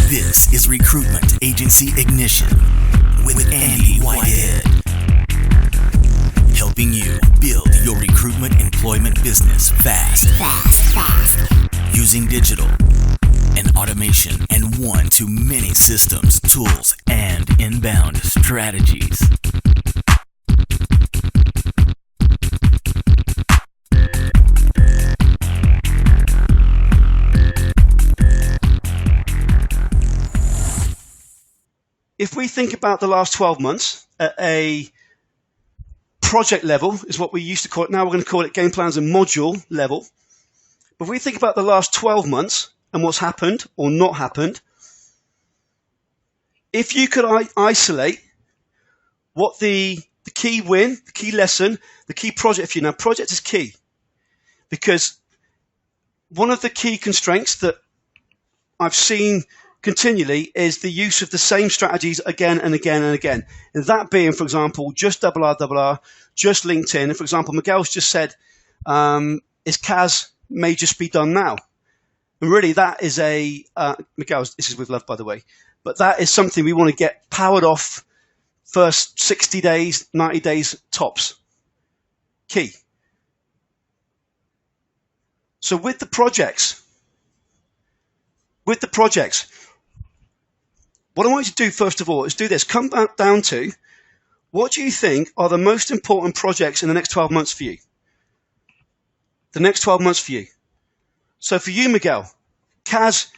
This is Recruitment Agency Ignition with Andy Whitehead. Helping you build your recruitment employment business fast. Using digital and automation and one-to-many systems, tools, and inbound strategies. If we think about the last 12 months at a project level, is what we used to call it. Now we're going to call it game plans and module level. But if we think about the last 12 months and what's happened or not happened, if you could isolate what the key win, the key lesson, the key project for you. Now, project is key because one of the key constraints that I've seen continually is the use of the same strategies again and again and again. And that being, for example, just double R, just LinkedIn. And for example, Miguel's just said, is CAS may just be done now. And really that is Miguel, this is with love, by the way, but that is something we want to get powered off first 60 days, 90 days tops. Key. So with the projects, what I want you to do, first of all, is do this. Come back down to, what do you think are the most important projects in the next 12 months for you? The next 12 months for you. So for you, Miguel, CAS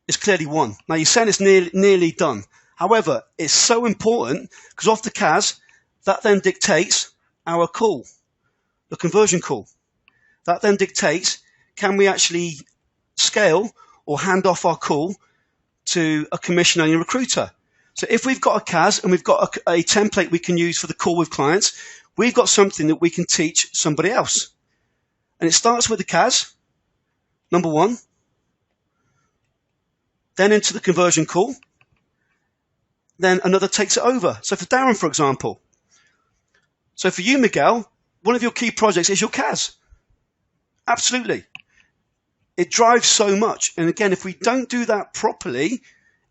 is clearly one. Now, you're saying it's nearly done. However, it's so important because off the CAS, that then dictates our call, the conversion call. That then dictates, can we actually scale or hand off our call to a commission-only recruiter? So if we've got a CAS and we've got a template we can use for the call with clients, we've got something that we can teach somebody else. And it starts with the CAS, number one, then into the conversion call, then another takes it over. So for Darren, for example, so for you, Miguel, one of your key projects is your CAS. Absolutely. It drives so much. And again, if we don't do that properly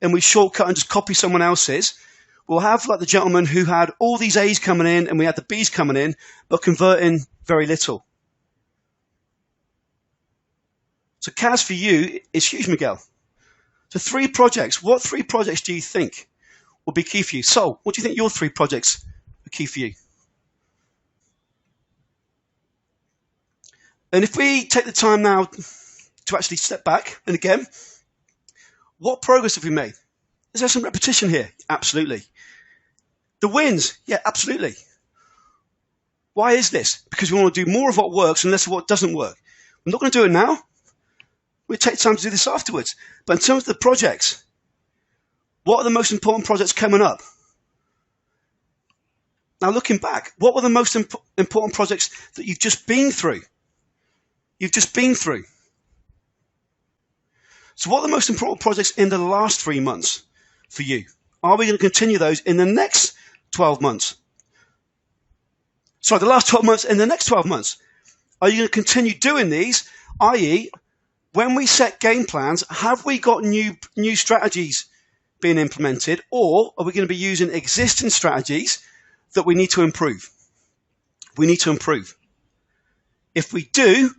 and we shortcut and just copy someone else's, we'll have like the gentleman who had all these A's coming in and we had the B's coming in, but converting very little. So CAS for you is huge, Miguel. So 3 projects. What 3 projects do you think will be key for you? So what do you think your 3 projects are key for you? And if we take the time now to actually step back, and again, what progress have we made? Is there some repetition here? Absolutely. The wins? Yeah, absolutely. Why is this? Because we want to do more of what works and less of what doesn't work. We're not going to do it now. We'll take time to do this afterwards. But in terms of the projects, what are the most important projects coming up? Now, looking back, what were the most important projects that you've just been through? You've just been through. So what are the most important projects in the last 3 months for you? Are we going to continue those in the next 12 months? Sorry, the last 12 months in the next 12 months. Are you going to continue doing these? I.e., when we set game plans, have we got new strategies being implemented, or are we going to be using existing strategies that we need to improve? We need to improve. If we do,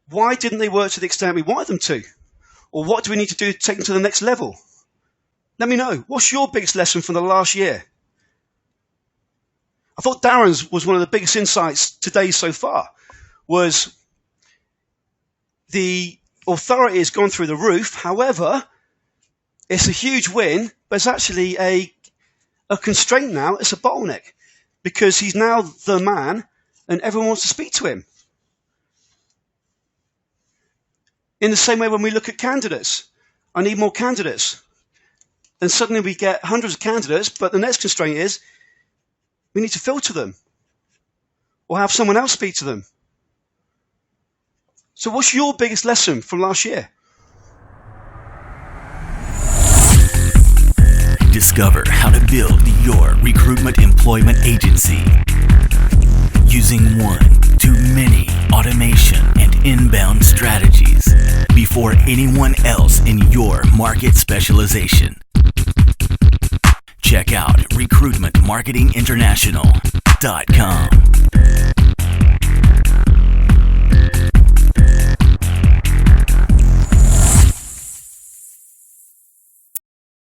why didn't they work to the extent we wanted them to? Or what do we need to do to take them to the next level? Let me know. What's your biggest lesson from the last year? I thought Darren's was one of the biggest insights today so far, was the authority has gone through the roof. However, it's a huge win, but it's actually a constraint now. It's a bottleneck because he's now the man and everyone wants to speak to him. In the same way when we look at candidates, I need more candidates. Then suddenly we get hundreds of candidates, but the next constraint is we need to filter them or have someone else speak to them. So what's your biggest lesson from last year? Discover how to build your recruitment employment agency using one to many automation and inbound strategies before before anyone else in your market specialization. Check out recruitmentmarketinginternational.com.